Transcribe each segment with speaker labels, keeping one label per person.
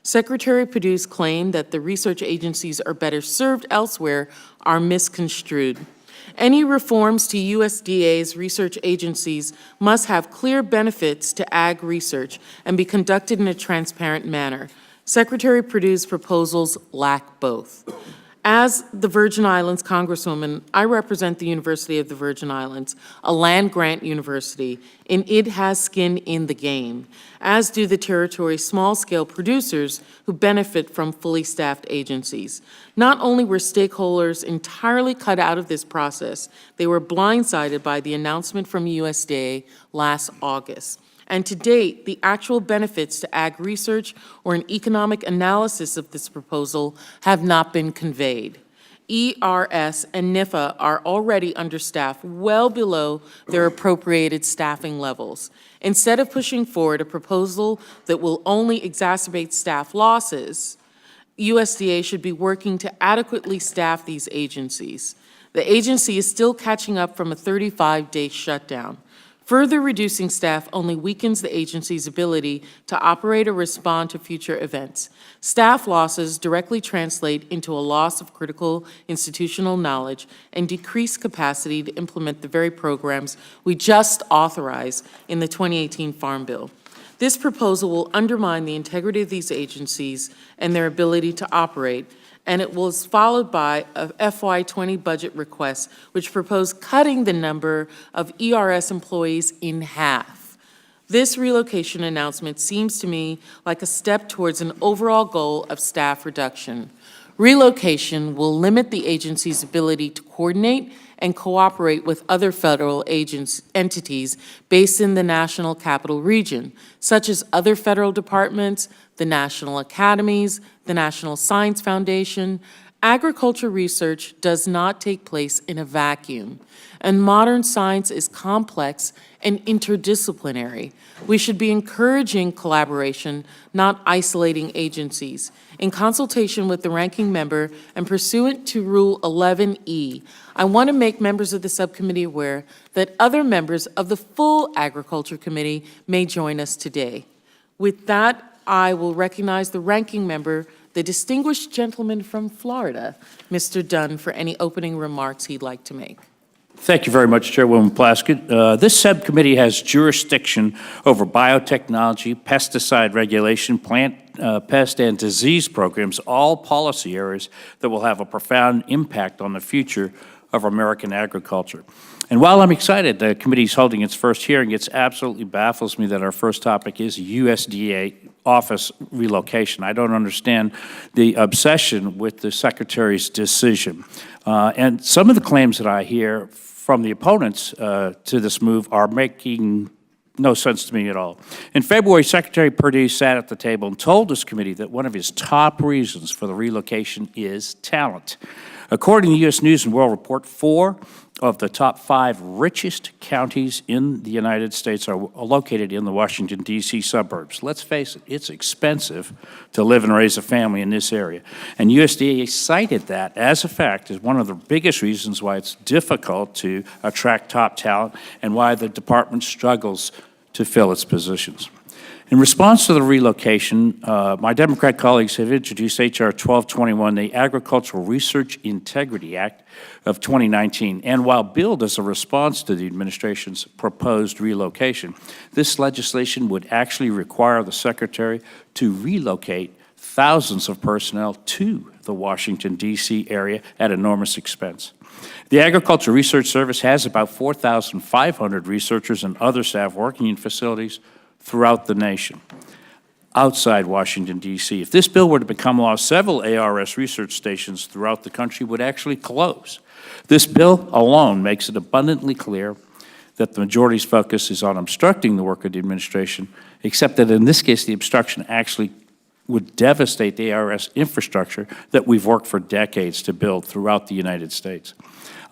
Speaker 1: Secretary Perdue's claim that the research agencies are better served elsewhere are misconstrued. Any reforms to USDA's research agencies must have clear benefits to ag research and be conducted in a transparent manner. Secretary Perdue's proposals lack both. As the Virgin Islands Congresswoman, I represent the University of the Virgin Islands, a land-grant university, and it has skin in the game, as do the territory's small-scale producers who benefit from fully staffed agencies. Not only were stakeholders entirely cut out of this process, they were blindsided by the announcement from USDA last August. And to date, the actual benefits to ag research or an economic analysis of this proposal have not been conveyed. ERS and NIFA are already understaffed, well below their appropriated staffing levels. Instead of pushing forward a proposal that will only exacerbate staff losses, USDA should be working to adequately staff these agencies. The agency is still catching up from a 35-day shutdown. Further reducing staff only weakens the agency's ability to operate or respond to future events. Staff losses directly translate into a loss of critical institutional knowledge and decreased capacity to implement the very programs we just authorized in the 2018 Farm Bill. This proposal will undermine the integrity of these agencies and their ability to operate, and it was followed by a FY20 budget request, which proposed cutting the number of ERS employees in half. This relocation announcement seems to me like a step towards an overall goal of staff reduction. Relocation will limit the agency's ability to coordinate and cooperate with other federal entities based in the National Capital Region, such as other federal departments, the national academies, the National Science Foundation. Agriculture research does not take place in a vacuum, and modern science is complex and interdisciplinary. We should be encouraging collaboration, not isolating agencies. In consultation with the ranking member and pursuant to Rule 11E, I want to make members of the subcommittee aware that other members of the full Agriculture Committee may join us today. With that, I will recognize the ranking member, the distinguished gentleman from Florida, Mr. Dunn, for any opening remarks he'd like to make.
Speaker 2: Thank you very much, Chairwoman Plaskett. This subcommittee has jurisdiction over biotechnology, pesticide regulation, plant pest and disease programs, all policy areas that will have a profound impact on the future of American agriculture. And while I'm excited the committee's holding its first hearing, it absolutely baffles me that our first topic is USDA office relocation. I don't understand the obsession with the Secretary's decision. And some of the claims that I hear from the opponents to this move are making no sense to me at all. In February, Secretary Perdue sat at the table and told this committee that one of his top reasons for the relocation is talent. According to the U.S. News and World Report, 4 of the top 5 richest counties in the United States are located in the Washington, D.C. suburbs. Let's face it, it's expensive to live and raise a family in this area. And USDA cited that as a fact as one of the biggest reasons why it's difficult to attract top talent and why the department struggles to fill its positions. In response to the relocation, my Democrat colleagues have introduced H.R. 1221, the Agricultural Research Integrity Act of 2019. And while billed as a response to the administration's proposed relocation, this legislation would actually require the Secretary to relocate thousands of personnel to the Washington, D.C. area at enormous expense. The Agriculture Research Service has about 4,500 researchers and other staff working in facilities throughout the nation, outside Washington, D.C. If this bill were to become law, several ARS research stations throughout the country would actually close. This bill alone makes it abundantly clear that the majority's focus is on obstructing the work of the administration, except that in this case, the obstruction actually would devastate the ARS infrastructure that we've worked for decades to build throughout the United States.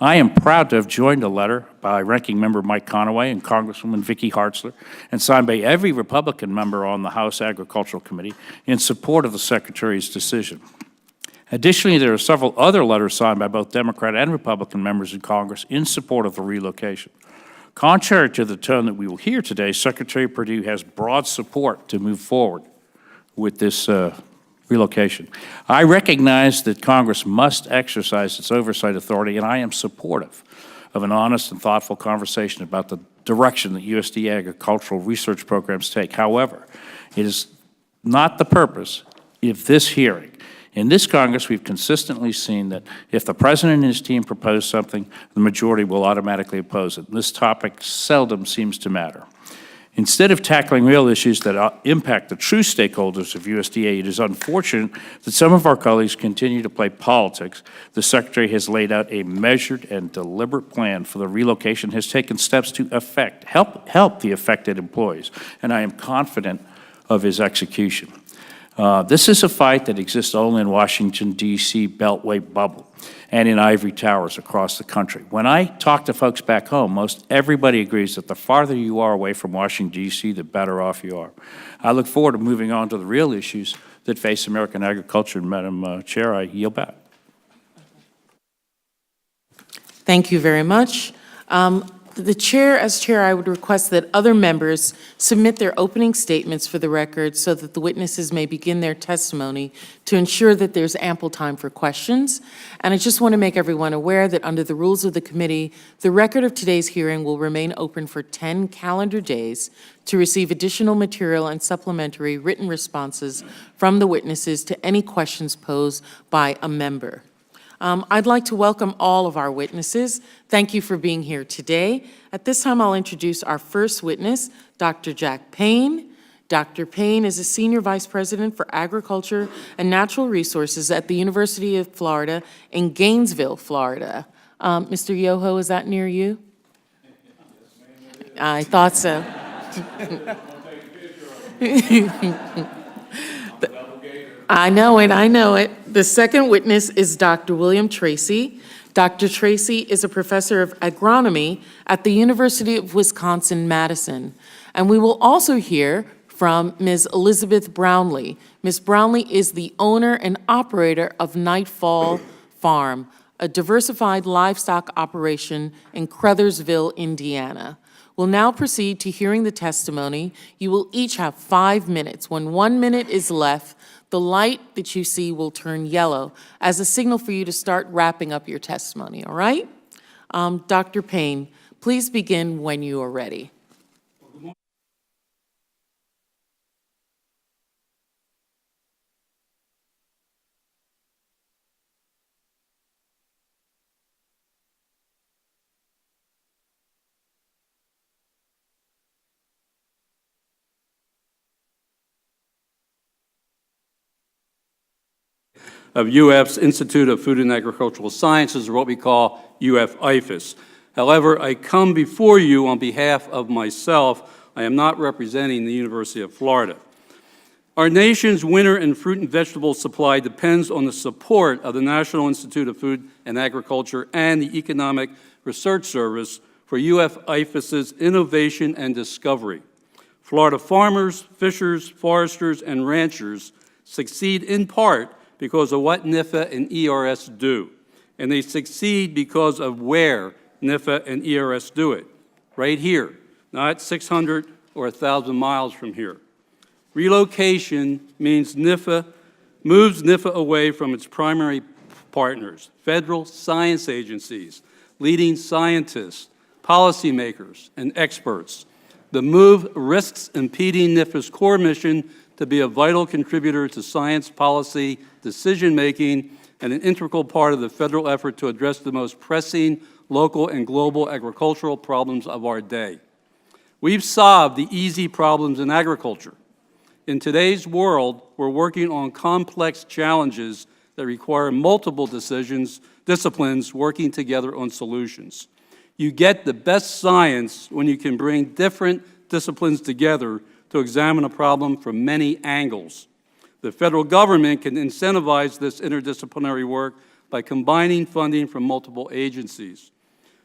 Speaker 2: I am proud to have joined a letter by Ranking Member Mike Conaway and Congresswoman Vicki Hartzler and signed by every Republican member on the House Agricultural Committee in support of the Secretary's decision. Additionally, there are several other letters signed by both Democrat and Republican members in Congress in support of the relocation. Contrary to the tone that we will hear today, Secretary Perdue has broad support to move forward with this relocation. I recognize that Congress must exercise its oversight authority, and I am supportive of an honest and thoughtful conversation about the direction that USDA agricultural research programs take. However, it is not the purpose of this hearing. In this Congress, we've consistently seen that if the President and his team propose something, the majority will automatically oppose it. And this topic seldom seems to matter. Instead of tackling real issues that impact the true stakeholders of USDA, it is unfortunate that some of our colleagues continue to play politics. The Secretary has laid out a measured and deliberate plan for the relocation, has taken steps to help the affected employees, and I am confident of his execution. This is a fight that exists only in Washington, D.C. Beltway bubble and in ivory towers across the country. When I talk to folks back home, most everybody agrees that the farther you are away from Washington, D.C., the better off you are. I look forward to moving on to the real issues that face American agriculture. And Madam Chair, I yield back.
Speaker 1: Thank you very much. As chair, I would request that other members submit their opening statements for the record so that the witnesses may begin their testimony to ensure that there's ample time for questions. And I just want to make everyone aware that under the rules of the committee, the record of today's hearing will remain open for 10 calendar days to receive additional material and supplementary written responses from the witnesses to any questions posed by a member. I'd like to welcome all of our witnesses. Thank you for being here today. At this time, I'll introduce our first witness, Dr. Jack Payne. Dr. Payne is a Senior Vice President for Agriculture and Natural Resources at the University of Florida in Gainesville, Florida. Mr. Yoho, is that near you? I thought so. I know it. The second witness is Dr. William Tracy. Dr. Tracy is a professor of agronomy at the University of Wisconsin-Madison. And we will also hear from Ms. Elizabeth Brownlee. Ms. Brownlee is the owner and operator of Nightfall Farm, a diversified livestock operation in Crothersville, Indiana. We'll now proceed to hearing the testimony. You will each have 5 minutes. When 1 minute is left, the light that you see will turn yellow as a signal for you to start wrapping up your testimony, all right? Dr. Payne, please begin when you are ready.
Speaker 3: Of UF's Institute of Food and Agricultural Sciences, or what we call UF-IFAS. However, I come before you on behalf of myself. I am not representing the University of Florida. Our nation's winter and fruit and vegetable supply depends on the support of the National Institute of Food and Agriculture and the Economic Research Service for UF-IFAS's innovation and discovery. Florida farmers, fishers, foresters, and ranchers succeed in part because of what NIFA and ERS do. And they succeed because of where NIFA and ERS do it. Right here, not 600 or 1,000 miles from here. Relocation means NIFA moves NIFA away from its primary partners, federal science agencies, leading scientists, policymakers, and experts. The move risks impeding NIFA's core mission to be a vital contributor to science policy decision-making and an integral part of the federal effort to address the most pressing local and global agricultural problems of our day. We've solved the easy problems in agriculture. In today's world, we're working on complex challenges that require multiple disciplines working together on solutions. You get the best science when you can bring different disciplines together to examine a problem from many angles. The federal government can incentivize this interdisciplinary work by combining funding from multiple agencies.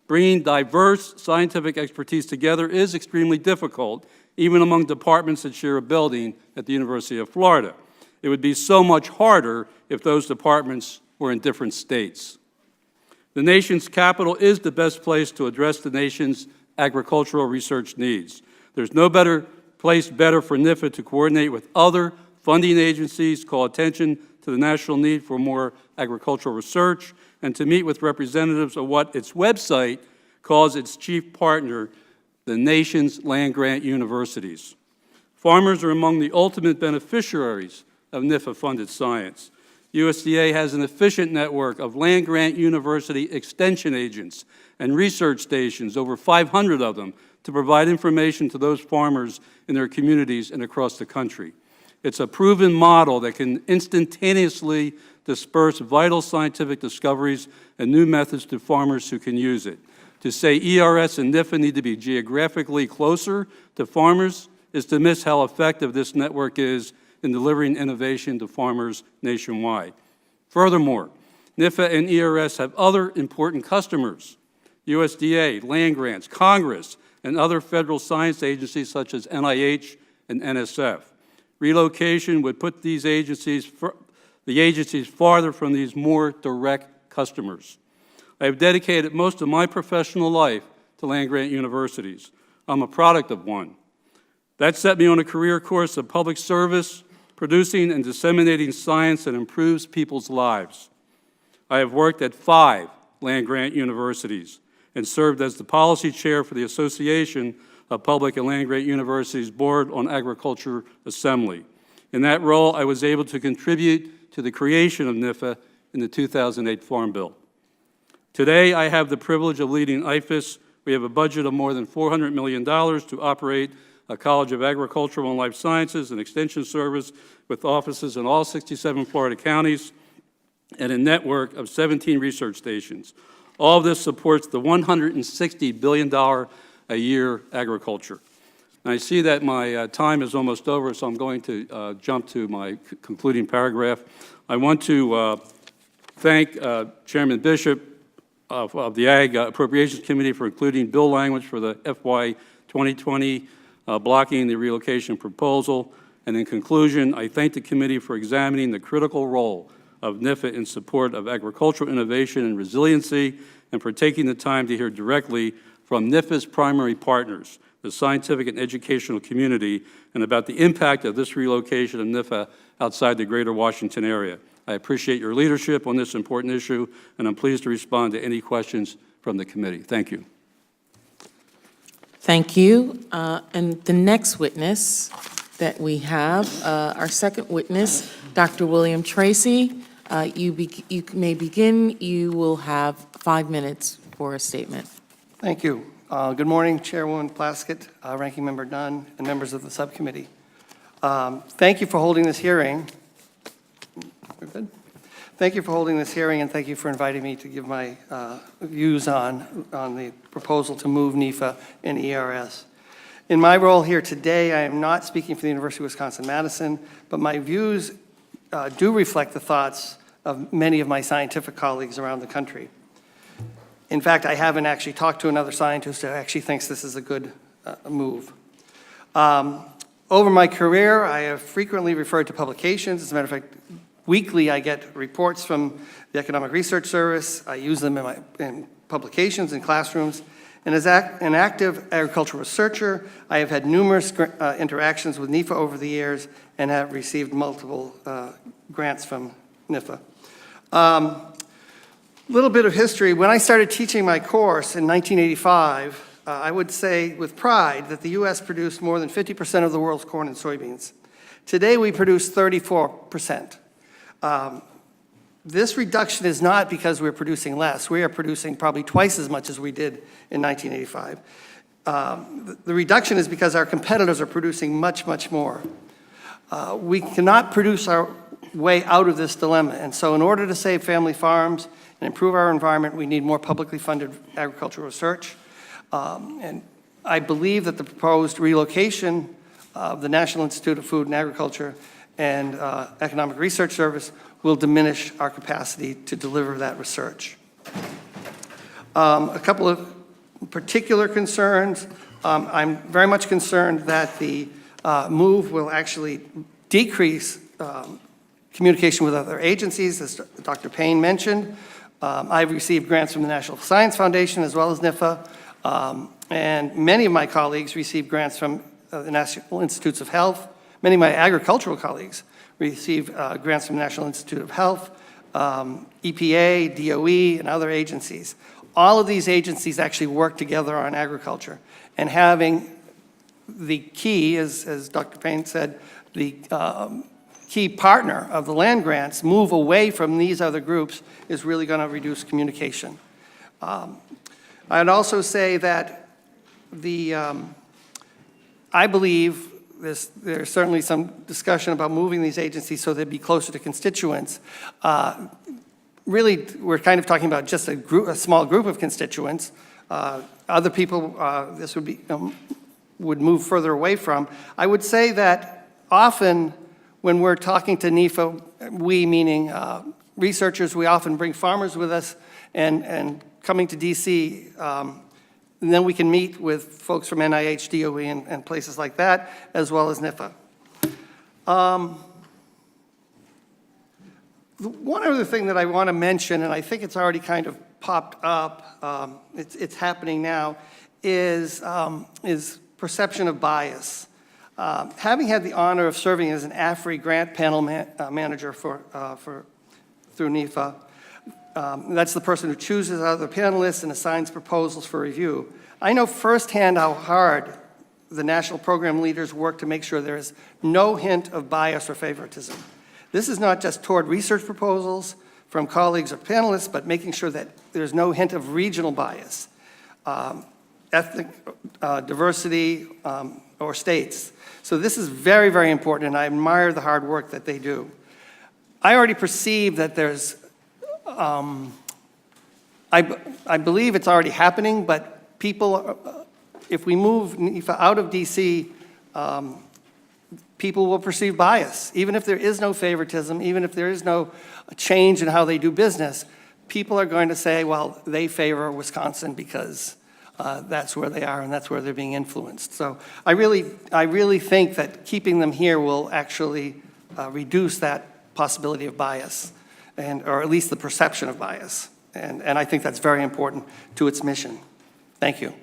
Speaker 3: Bringing diverse scientific expertise together is extremely difficult, even among departments that share a building at the University of Florida. It would be so much harder if those departments were in different states. The nation's capital is the best place to address the nation's agricultural research needs. There's no better place for NIFA to coordinate with other funding agencies, call attention to the national need for more agricultural research, and to meet with representatives of what its website calls its chief partner, the nation's land-grant universities. Farmers are among the ultimate beneficiaries of NIFA-funded science. USDA has an efficient network of land-grant university extension agents and research stations, over 500 of them, to provide information to those farmers in their communities and across the country. It's a proven model that can instantaneously disperse vital scientific discoveries and new methods to farmers who can use it. To say ERS and NIFA need to be geographically closer to farmers is to miss how effective this network is in delivering innovation to farmers nationwide. Furthermore, NIFA and ERS have other important customers: USDA, land grants, Congress, and other federal science agencies such as NIH and NSF. Relocation would put the agencies farther from these more direct customers. I have dedicated most of my professional life to land-grant universities. I'm a product of one. That set me on a career course of public service, producing and disseminating science that improves people's lives. I have worked at 5 land-grant universities and served as the policy chair for the Association of Public and Land-Grant Universities Board on Agriculture Assembly. In that role, I was able to contribute to the creation of NIFA in the 2008 Farm Bill. Today, I have the privilege of leading IFAS. We have a budget of more than $400 million to operate a College of Agricultural and Life Sciences and Extension Service with offices in all 67 Florida counties and a network of 17 research stations. All of this supports the $160 billion a year agriculture. And I see that my time is almost over, so I'm going to jump to my concluding paragraph. I want to thank Chairman Bishop of the Ag Appropriations Committee for including bill language for the FY 2020 blocking the relocation proposal. And in conclusion, I thank the committee for examining the critical role of NIFA in support of agricultural innovation and resiliency, and for taking the time to hear directly from NIFA's primary partners, the scientific and educational community, and about the impact of this relocation of NIFA outside the greater Washington area. I appreciate your leadership on this important issue, and I'm pleased to respond to any questions from the committee. Thank you.
Speaker 1: Thank you. And the next witness that we have, our second witness, Dr. William Tracy. You may begin. You will have 5 minutes for a statement.
Speaker 4: Thank you. Good morning, Chairwoman Plaskett, Ranking Member Dunn, and members of the subcommittee. Thank you for holding this hearing. We're good. Thank you for holding this hearing, and thank you for inviting me to give my views on the proposal to move NIFA and ERS. In my role here today, I am not speaking for the University of Wisconsin-Madison, but my views do reflect the thoughts of many of my scientific colleagues around the country. In fact, I haven't actually talked to another scientist who actually thinks this is a good move. Over my career, I have frequently referred to publications. As a matter of fact, weekly I get reports from the Economic Research Service. I use them in publications in classrooms. And as an active agricultural researcher, I have had numerous interactions with NIFA over the years and have received multiple grants from NIFA. Little bit of history. When I started teaching my course in 1985, I would say with pride that the U.S. produced more than 50% of the world's corn and soybeans. Today, we produce 34%. This reduction is not because we're producing less. We are producing probably twice as much as we did in 1985. The reduction is because our competitors are producing much, much more. We cannot produce our way out of this dilemma. And so in order to save family farms and improve our environment, we need more publicly funded agricultural research. And I believe that the proposed relocation of the National Institute of Food and Agriculture and Economic Research Service will diminish our capacity to deliver that research. A couple of particular concerns. I'm very much concerned that the move will actually decrease communication with other agencies, as Dr. Payne mentioned. I've received grants from the National Science Foundation as well as NIFA, and many of my colleagues received grants from the National Institutes of Health, Many of my agricultural colleagues receive grants from the National Institute of Health, EPA, DOE, and other agencies. All of these agencies actually work together on agriculture. And having the key, as Dr. Payne said, the key partner of the land grants move away from these other groups is really going to reduce communication. I'd also say that I believe there's certainly some discussion about moving these agencies so they'd be closer to constituents. Really, we're kind of talking about just a small group of constituents. Other people, this would move further away from. I would say that often when we're talking to NEFA, we meaning researchers, we often bring farmers with us, and coming to DC, and then we can meet with folks from NIH, DOE, and places like that, as well as NIFA. One other thing that I want to mention, and I think it's already kind of popped up, it's happening now, is perception of bias. Having had the honor of serving as an AFRI grant panel manager through NEFA, that's the person who chooses out of the panelists and assigns proposals for review. I know firsthand how hard the national program leaders work to make sure there is no hint of bias or favoritism. This is not just toward research proposals from colleagues or panelists, but making sure that there's no hint of regional bias, ethnic diversity, or states. So this is very, very important, and I admire the hard work that they do. I already perceive that there's, I believe it's already happening, but people, if we move NEFA out of DC, people will perceive bias. Even if there is no favoritism, even if there is no change in how they do business, people are going to say, well, they favor Wisconsin because that's where they are and that's where they're being influenced. So I really think that keeping them here will actually reduce that possibility of bias, or at least the perception of bias. And I think that's very important to its mission. Thank you.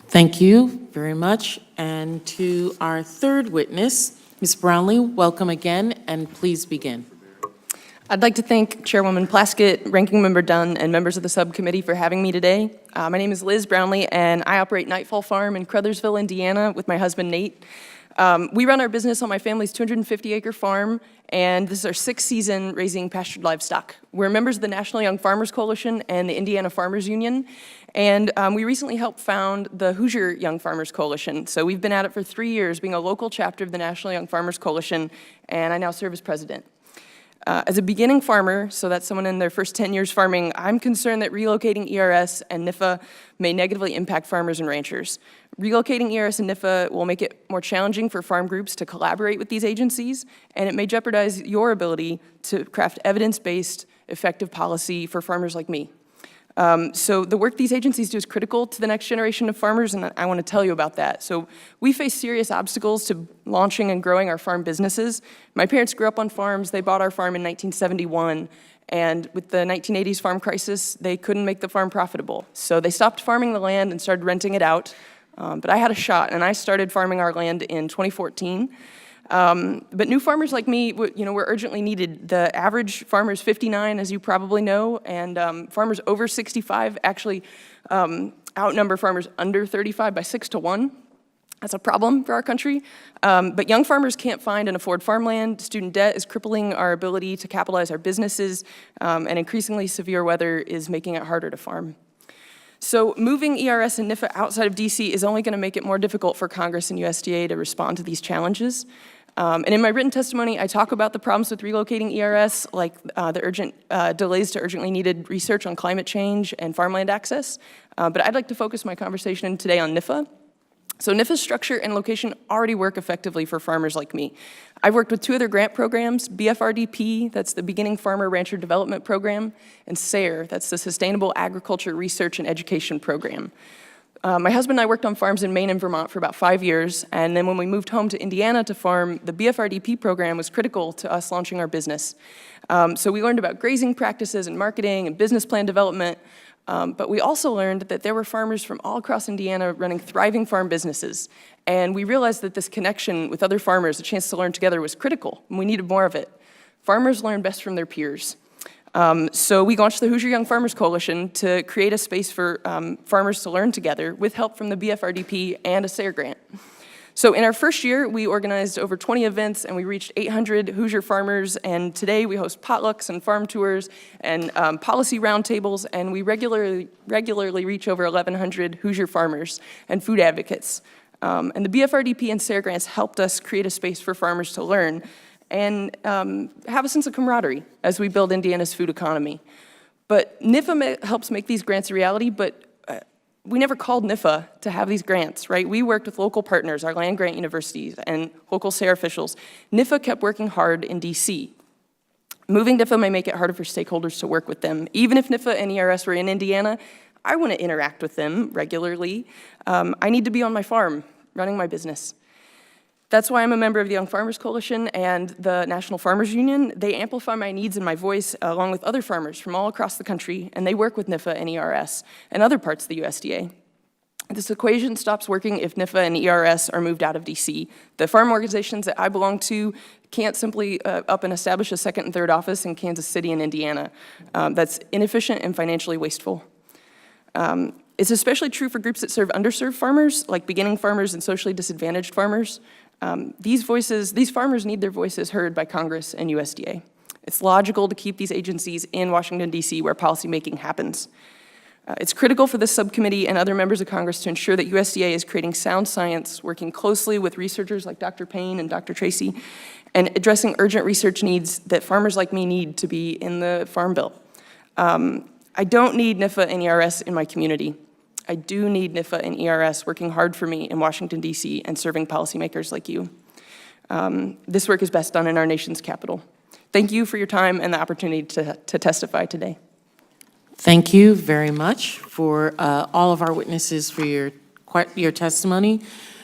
Speaker 1: Thank you very much. And to our third witness, Ms. Brownlee, welcome again, and please begin.
Speaker 5: I'd like to thank Chairwoman Plaskett, Ranking Member Dunn, and members of the subcommittee for having me today. My name is Liz Brownlee, and I operate Nightfall Farm in Crothersville, Indiana, with my husband, Nate. We run our business on my family's 250-acre farm, and this is our sixth season raising pastured livestock. We're members of the National Young Farmers Coalition and the Indiana Farmers Union, and we recently helped found the Hoosier Young Farmers Coalition. So we've been at it for 3 years, being a local chapter of the National Young Farmers Coalition, and I now serve as president. As a beginning farmer, so that's someone in their first 10 years farming, I'm concerned that relocating ERS and NIFA may negatively impact farmers and ranchers. Relocating ERS and NIFA will make it more challenging for farm groups to collaborate with these agencies, and it may jeopardize your ability to craft evidence-based, effective policy for farmers like me. So the work these agencies do is critical to the next generation of farmers, and I want to tell you about that. So we face serious obstacles to launching and growing our farm businesses. My parents grew up on farms. They bought our farm in 1971, and with the 1980s farm crisis, they couldn't make the farm profitable. So they stopped farming the land and started renting it out. But I had a shot, and I started farming our land in 2014. But new farmers like me, were urgently needed. The average farmer is 59, as you probably know, and farmers over 65 actually outnumber farmers under 35 by 6 to 1. That's a problem for our country. But young farmers can't find and afford farmland. Student debt is crippling our ability to capitalize our businesses, and increasingly severe weather is making it harder to farm. So moving ERS and NIFA outside of DC is only going to make it more difficult for Congress and USDA to respond to these challenges. And in my written testimony, I talk about the problems with relocating ERS, like the urgent delays to urgently needed research on climate change and farmland access. But I'd like to focus my conversation today on NIFA. So NIFA's structure and location already work effectively for farmers like me. I've worked with 2 other grant programs, BFRDP, that's the Beginning Farmer Rancher Development Program, and SARE, that's the Sustainable Agriculture Research and Education Program. My husband and I worked on farms in Maine and Vermont for about 5 years, and then when we moved home to Indiana to farm, the BFRDP program was critical to us launching our business. So we learned about grazing practices and marketing and business plan development. But we also learned that there were farmers from all across Indiana running thriving farm businesses. And we realized that this connection with other farmers, a chance to learn together, was critical, and we needed more of it. Farmers learn best from their peers. So we launched the Hoosier Young Farmers Coalition to create a space for farmers to learn together with help from the BFRDP and a SARE grant. So in our first year, we organized over 20 events and we reached 800 Hoosier farmers, and today we host potlucks and farm tours and policy roundtables, and we regularly reach over 1,100 Hoosier farmers and food advocates. And the BFRDP and SARE grants helped us create a space for farmers to learn and have a sense of camaraderie as we build Indiana's food economy. But NIFA helps make these grants a reality, but we never called NIFA to have these grants, right? We worked with local partners, our land-grant universities, and local SARE officials. NIFA kept working hard in DC. Moving NIFA may make it harder for stakeholders to work with them. Even if NIFA and ERS were in Indiana, I want to interact with them regularly. I need to be on my farm, running my business. That's why I'm a member of the Young Farmers Coalition and the National Farmers Union. They amplify my needs and my voice along with other farmers from all across the country, and they work with NIFA and ERS and other parts of the USDA. This equation stops working if NIFA and ERS are moved out of DC. The farm organizations that I belong to can't simply up and establish a second and third office in Kansas City and Indiana. That's inefficient and financially wasteful. It's especially true for groups that serve underserved farmers, like beginning farmers and socially disadvantaged farmers. These farmers need their voices heard by Congress and USDA. It's logical to keep these agencies in Washington, D.C., where policymaking happens. It's critical for this subcommittee and other members of Congress to ensure that USDA is creating sound science, working closely with researchers like Dr. Payne and Dr. Tracy, and addressing urgent research needs that farmers like me need to be in the Farm Bill. I don't need NIFA and ERS in my community. I do need NIFA and ERS working hard for me in Washington, D.C. and serving policymakers like you. This work is best done in our nation's capital. Thank you for your time and the opportunity to testify today.
Speaker 1: Thank you very much for all of our witnesses for your testimony.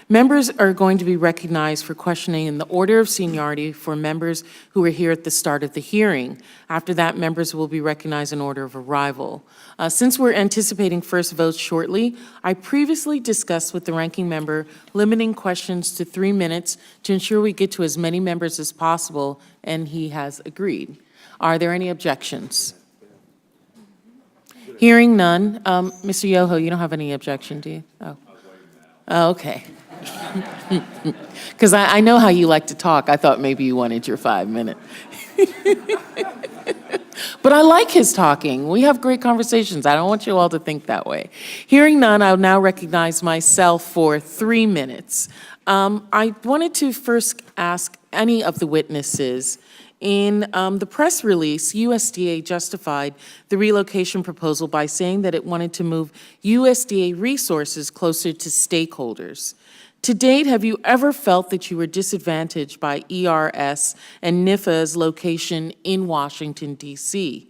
Speaker 1: Members are going to be recognized for questioning in the order of seniority for members who were here at the start of the hearing. After that, members will be recognized in order of arrival. Since we're anticipating first votes shortly, I previously discussed with the ranking member limiting questions to 3 minutes to ensure we get to as many members as possible, and he has agreed. Are there any objections? Hearing none. Mr. Yoho, you don't have any objection, do you? Oh, okay. Because I know how you like to talk. I thought maybe you wanted your 5 minutes. But I like his talking. We have great conversations. I don't want you all to think that way. Hearing none, I'll now recognize myself for 3 minutes. I wanted to first ask any of the witnesses. In the press release, USDA justified the relocation proposal by saying that it wanted to move USDA resources closer to stakeholders. To date, have you ever felt that you were disadvantaged by ERS and NIFA's location in Washington, D.C.?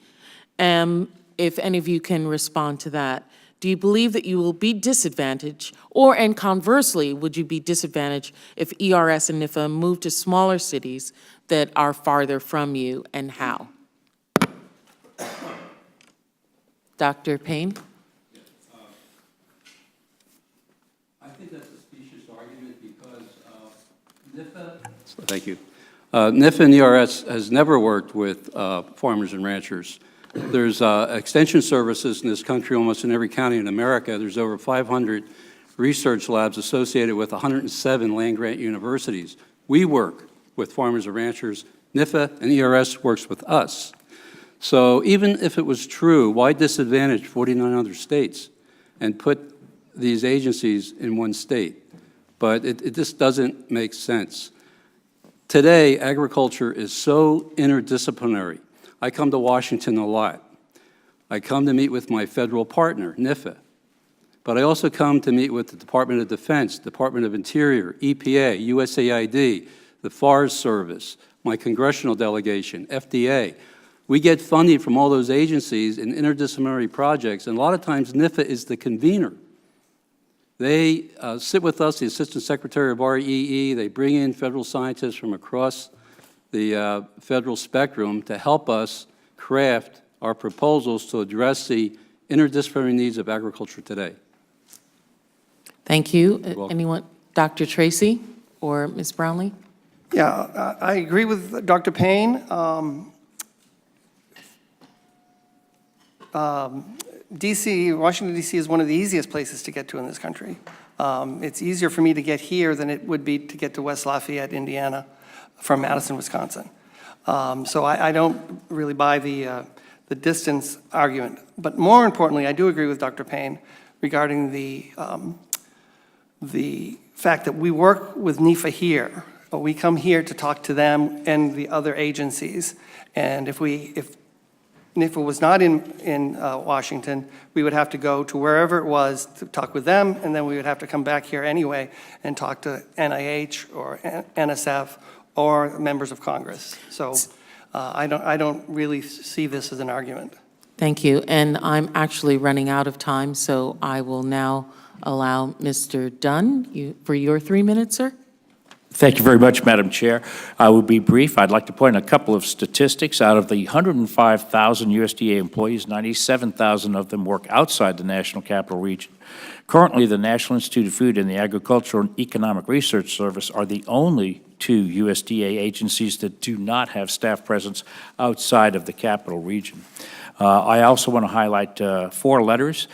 Speaker 1: If any of you can respond to that. Do you believe that you will be disadvantaged, and conversely, would you be disadvantaged if ERS and NIFA move to smaller cities that are farther from you, and how? Dr. Payne?
Speaker 3: I think that's a specious argument because NIFA... Thank you. NIFA and ERS has never worked with farmers and ranchers. There's extension services in this country, almost in every county in America. There's over 500 research labs associated with 107 land-grant universities. We work with farmers and ranchers. NIFA and ERS works with us. So even if it was true, why disadvantage 49 other states and put these agencies in one state? But it just doesn't make sense. Today, agriculture is so interdisciplinary. I come to Washington a lot. I come to meet with my federal partner, NIFA. But I also come to meet with the Department of Defense, Department of Interior, EPA, USAID, the Forest Service, my congressional delegation, FDA. We get funding from all those agencies in interdisciplinary projects, and a lot of times NIFA is the convener. They sit with us, the Assistant Secretary of REE, they bring in federal scientists from across the federal spectrum to help us craft our proposals to address the interdisciplinary needs of agriculture today.
Speaker 1: Thank you.
Speaker 3: welcome.
Speaker 1: Anyone, Dr. Tracy or Ms. Brownlee?
Speaker 4: Yeah, I agree with Dr. Payne. DC, Washington, DC is one of the easiest places to get to in this country. It's easier for me to get here than it would be to get to West Lafayette, Indiana, from Madison, Wisconsin. So I don't really buy the distance argument. But more importantly, I do agree with Dr. Payne regarding the fact that we work with NEFA here, but we come here to talk to them and the other agencies. And if NEFA was not in Washington, we would have to go to wherever it was to talk with them, and then we would have to come back here anyway and talk to NIH or NSF or members of Congress. So I don't really see this as an argument.
Speaker 1: Thank you. And I'm actually running out of time, so I will now allow Mr. Dunn for your 3 minutes, sir.
Speaker 2: Thank you very much, Madam Chair. I will be brief. I'd like to point a couple of statistics. Out of the 105,000 USDA employees, 97,000 of them work outside the National Capital Region. Currently, the National Institute of Food and the Agricultural and Economic Research Service are the only two USDA agencies that do not have staff presence outside of the Capital Region. I also want to highlight 4 letters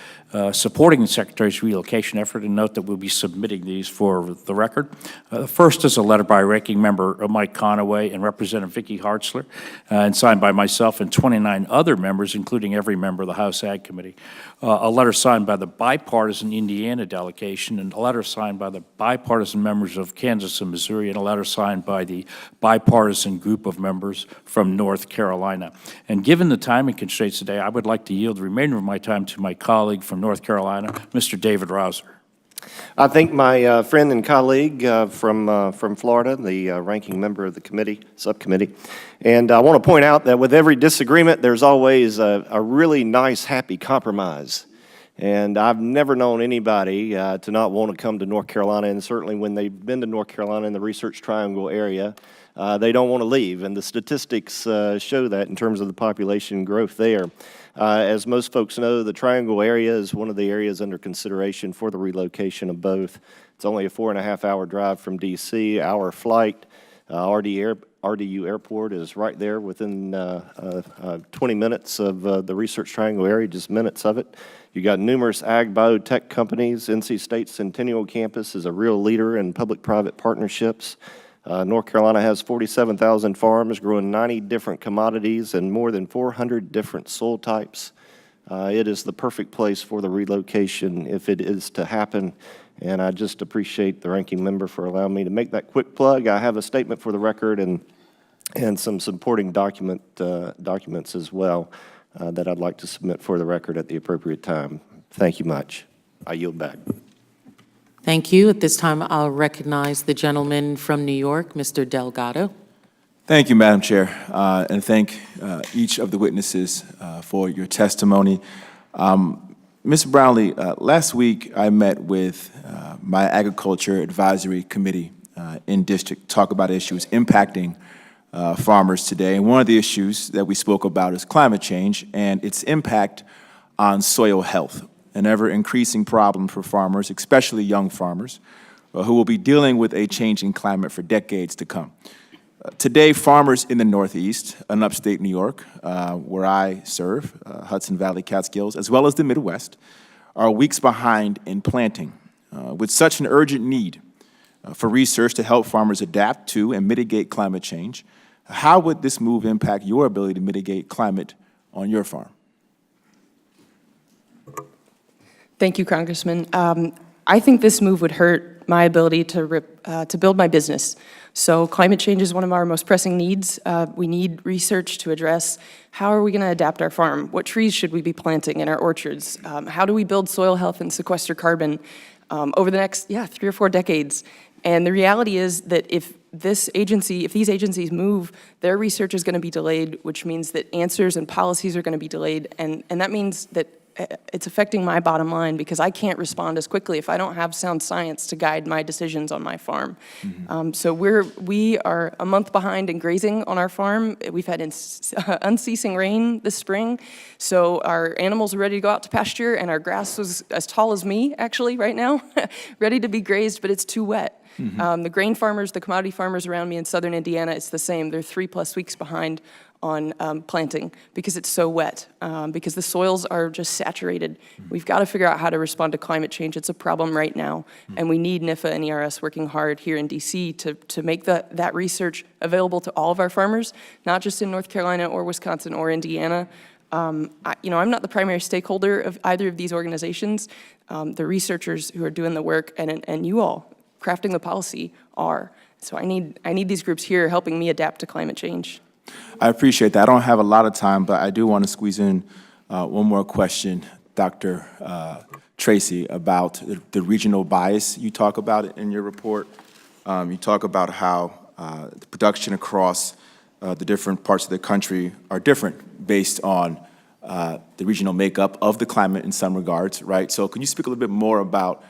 Speaker 2: supporting the Secretary's relocation effort, and note that we'll be submitting these for the record. The first is a letter by Ranking Member Mike Conaway and Representative Vicky Hartzler, and signed by myself and 29 other members, including every member of the House Ag Committee. A letter signed by the bipartisan Indiana delegation, and a letter signed by the bipartisan members of Kansas and Missouri, and a letter signed by the bipartisan group of members from North Carolina. And given the time and constraints today, I would like to yield the remainder of my time to my colleague from North Carolina, Mr. David Rouser.
Speaker 6: I thank my friend and colleague from Florida, the ranking member of the subcommittee. And I want to point out that with every disagreement, there's always a really nice, happy compromise. And I've never known anybody to not want to come to North Carolina, and certainly when they've been to North Carolina in the Research Triangle area, they don't want to leave. And the statistics show that in terms of the population growth there. As most folks know, the Triangle area is one of the areas under consideration for the relocation of both. It's only a 4.5-hour drive from D.C. Our flight, RDU Airport is right there within 20 minutes of the Research Triangle area, just minutes of it. You got numerous ag biotech companies. NC State Centennial Campus is a real leader in public-private partnerships. North Carolina has 47,000 farms growing 90 different commodities and more than 400 different soil types. It is the perfect place for the relocation if it is to happen, and I just appreciate the ranking member for allowing me to make that quick plug. I have a statement for the record and some supporting documents as well that I'd like to submit for the record at the appropriate time. Thank you much. I yield back.
Speaker 1: Thank you. At this time, I'll recognize the gentleman from New York, Mr. Delgado.
Speaker 7: Thank you, Madam Chair, and thank each of the witnesses for your testimony. Ms. Brownlee, last week I met with my Agriculture Advisory Committee in district to talk about issues impacting farmers today. And one of the issues that we spoke about is climate change and its impact on soil health, an ever-increasing problem for farmers, especially young farmers, who will be dealing with a changing climate for decades to come. Today, farmers in the Northeast and upstate New York, where I serve, Hudson Valley, Catskills, as well as the Midwest, are weeks behind in planting. With such an urgent need for research to help farmers adapt to and mitigate climate change, how would this move impact your ability to mitigate climate on your farm?
Speaker 5: Thank you, Congressman. I think this move would hurt my ability to build my business. So climate change is one of our most pressing needs. We need research to address how are we going to adapt our farm? What trees should we be planting in our orchards? How do we build soil health and sequester carbon over the next 3 or 4 decades? And the reality is that if these agencies move, their research is going to be delayed, which means that answers and policies are going to be delayed, and that means that it's affecting my bottom line because I can't respond as quickly if I don't have sound science to guide my decisions on my farm. So we are a month behind in grazing on our farm. We've had unceasing rain this spring, so our animals are ready to go out to pasture, and our grass was as tall as me, actually, right now, ready to be grazed, but it's too wet. The grain farmers, the commodity farmers around me in southern Indiana, it's the same. They're 3+ weeks behind on planting because it's so wet, because the soils are just saturated. We've got to figure out how to respond to climate change. It's a problem right now, and we need NIFA and ERS working hard here in DC to make that research available to all of our farmers, not just in North Carolina or Wisconsin or Indiana. I'm not the primary stakeholder of either of these organizations. The researchers who are doing the work and you all crafting the policy are. So I need these groups here helping me adapt to climate change.
Speaker 7: I appreciate that. I don't have a lot of time, but I do want to squeeze in one more question, Dr. Tracy, about the regional bias you talk about in your report. You talk about how the production across the different parts of the country are different based on the regional makeup of the climate in some regards, right? So can you speak a little bit more about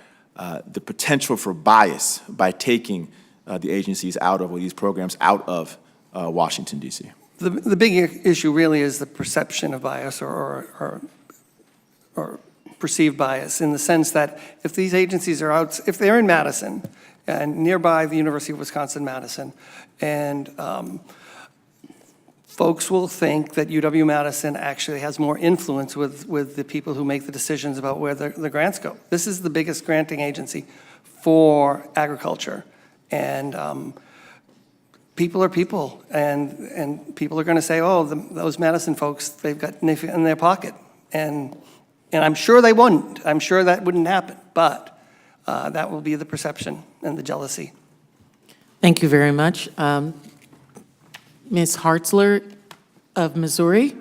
Speaker 7: the potential for bias by taking the agencies out of, or these programs out of Washington, D.C.?
Speaker 4: The big issue really is the perception of bias or perceived bias, in the sense that if these agencies are out, if they're in Madison and nearby the University of Wisconsin-Madison, and folks will think that UW-Madison actually has more influence with the people who make the decisions about where the grants go. This is the biggest granting agency for agriculture, and people are people, and people are going to say, oh, those Madison folks, they've got NIFA in their pocket, and I'm sure they wouldn't. I'm sure that wouldn't happen, but that will be the perception and the jealousy.
Speaker 1: Thank you very much. Ms. Hartzler of Missouri,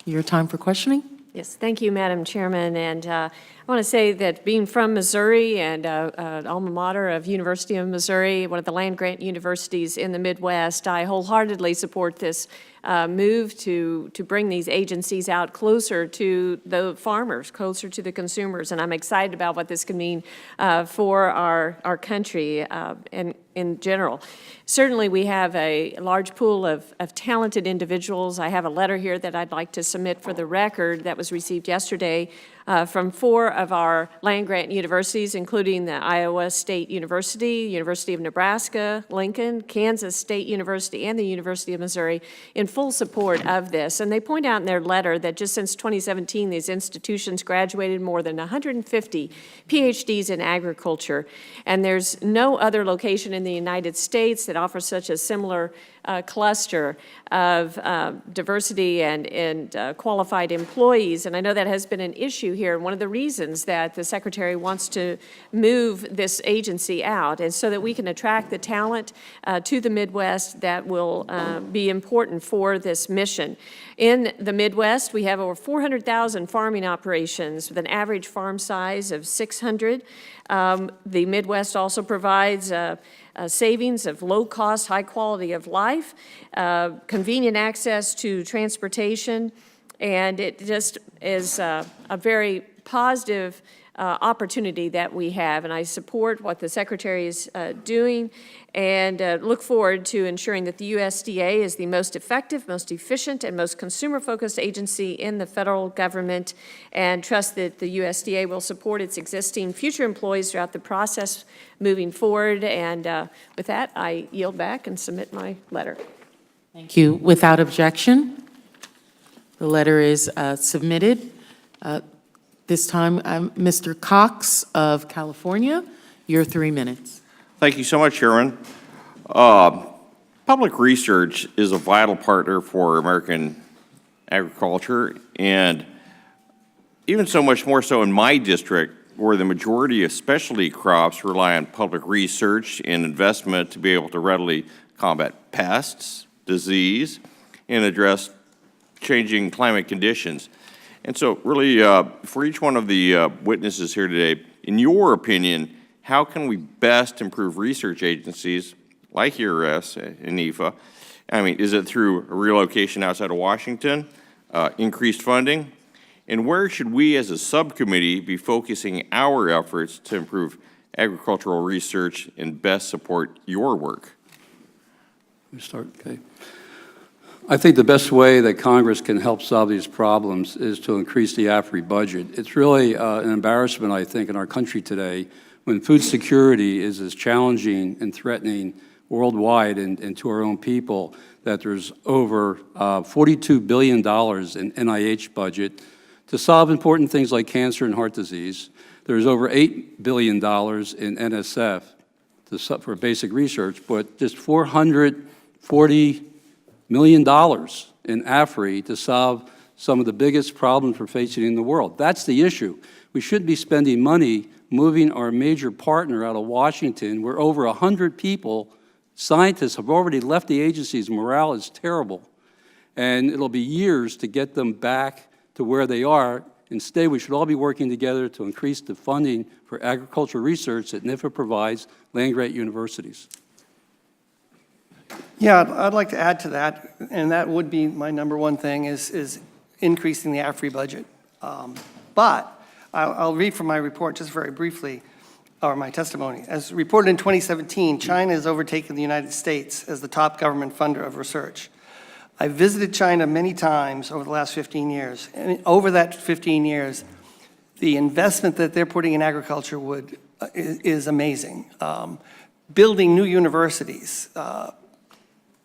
Speaker 1: your time for questioning.
Speaker 8: Yes, thank you, Madam Chairman. And I want to say that being from Missouri and an alma mater of University of Missouri, one of the land-grant universities in the Midwest, I wholeheartedly support this move to bring these agencies out closer to the farmers, closer to the consumers. And I'm excited about what this can mean for our country and in general. Certainly, we have a large pool of talented individuals. I have a letter here that I'd like to submit for the record that was received yesterday from 4 of our land-grant universities, including the Iowa State University, University of Nebraska, Lincoln, Kansas State University, and the University of Missouri, in full support of this. And they point out in their letter that just since 2017, these institutions graduated more than 150 PhDs in agriculture. And there's no other location in the United States that offers such a similar cluster of diversity and qualified employees. And I know that has been an issue here, and one of the reasons that the Secretary wants to move this agency out is so that we can attract the talent to the Midwest that will be important for this mission. In the Midwest, we have over 400,000 farming operations with an average farm size of 600. The Midwest also provides savings of low cost, high quality of life, convenient access to transportation, and it just is a very positive opportunity that we have. And I support what the Secretary is doing and look forward to ensuring that the USDA is the most effective, most efficient, and most consumer-focused agency in the federal government, and trust that the USDA will support its existing future employees throughout the process moving forward. And with that, I yield back and submit my letter.
Speaker 1: Thank you. Without objection, the letter is submitted. This time, Mr. Cox of California, your 3 minutes.
Speaker 9: Thank you so much, Chairman. Public research is a vital partner for American agriculture, and even so much more so in my district, where the majority of specialty crops rely on public research and investment to be able to readily combat pests, disease, and address changing climate conditions. And so really, for each one of the witnesses here today, in your opinion, how can we best improve research agencies like ERS and NIFA? I mean, is it through a relocation outside of Washington, increased funding? And where should we as a subcommittee be focusing our efforts to improve agricultural research and best support your work?
Speaker 3: Let me start, okay. I think the best way that Congress can help solve these problems is to increase the AFRI budget. It's really an embarrassment, I think, in our country today when food security is as challenging and threatening worldwide and to our own people, that there's over $42 billion in NIH budget to solve important things like cancer and heart disease. There's over $8 billion in NSF for basic research, but just $440 million in AFRI to solve some of the biggest problems we're facing in the world. That's the issue. We shouldn't be spending money moving our major partner out of Washington, where over 100 people, scientists, have already left the agencies. Morale is terrible. And it'll be years to get them back to where they are. Instead, we should all be working together to increase the funding for agricultural research that NIFA provides land-grant universities.
Speaker 4: Yeah, I'd like to add to that, and that would be my number one thing is increasing the AFRI budget. But I'll read from my report just very briefly, or my testimony. As reported in 2017, China has overtaken the United States as the top government funder of research. I visited China many times over the last 15 years, and over that 15 years, the investment that they're putting in agriculture is amazing. Building new universities,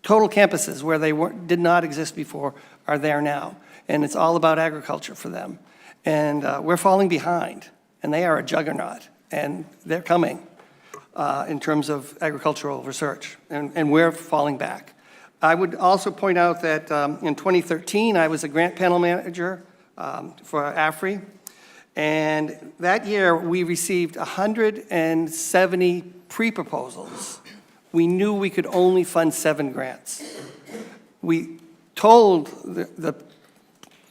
Speaker 4: total campuses where they did not exist before are there now, and it's all about agriculture for them. And we're falling behind, and they are a juggernaut, and they're coming in terms of agricultural research, and we're falling back. I would also point out that in 2013, I was a grant panel manager for AFRI, and that year we received 170 pre-proposals. We knew we could only fund 7 grants. We told the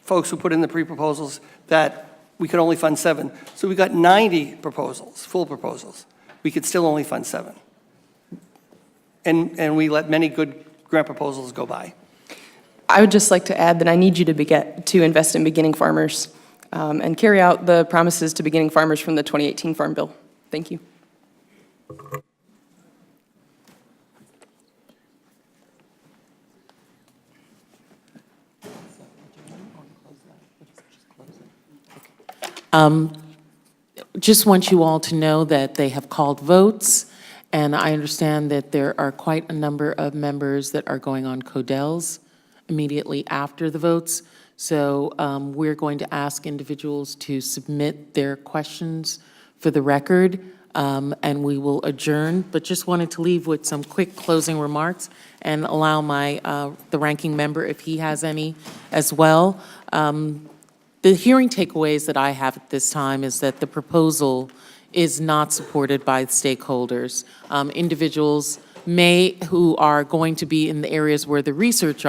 Speaker 4: folks who put in the pre-proposals that we could only fund 7. So we got 90 proposals, full proposals. We could still only fund 7. And we let many good grant proposals go by.
Speaker 5: I would just like to add that I need you to invest in beginning farmers and carry out the promises to beginning farmers from the 2018 Farm Bill. Thank you.
Speaker 1: Just want you all to know that they have called votes, and I understand that there are quite a number of members that are going on Codels immediately after the votes. So we're going to ask individuals to submit their questions for the record, and we will adjourn. But just wanted to leave with some quick closing remarks and allow the ranking member, if he has any as well. The hearing takeaways that I have at this time is that the proposal is not supported by stakeholders. Individuals who are going to be in the areas where the research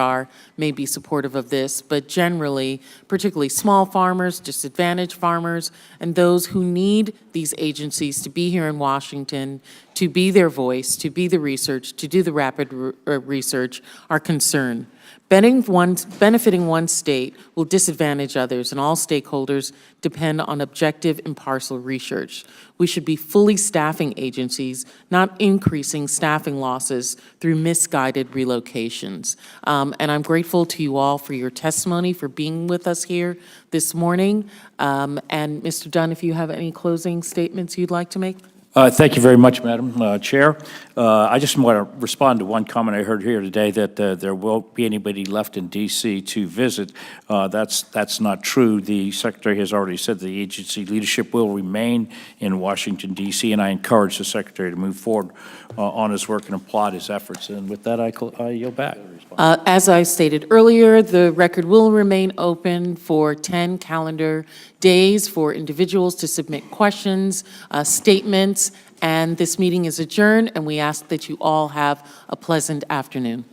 Speaker 1: may be supportive of this, but generally, particularly small farmers, disadvantaged farmers, and those who need these agencies to be here in Washington, to be their voice, to be the research, to do the rapid research, are concerned. Benefiting one state will disadvantage others, and all stakeholders depend on objective, impartial research. We should be fully staffing agencies, not increasing staffing losses through misguided relocations. And I'm grateful to you all for your testimony, for being with us here this morning. And Mr. Dunn, if you have any closing statements you'd like to make?
Speaker 2: Thank you very much, Madam Chair. I just want to respond to one comment I heard here today that there won't be anybody left in D.C. to visit. That's not true. The Secretary has already said the agency leadership will remain in Washington, D.C., and I encourage the Secretary to move forward on his work and applaud his efforts. And with that, I yield back.
Speaker 1: As I stated earlier, the record will remain open for 10 calendar days for individuals to submit questions, statements, and this meeting is adjourned, and we ask that you all have a pleasant afternoon.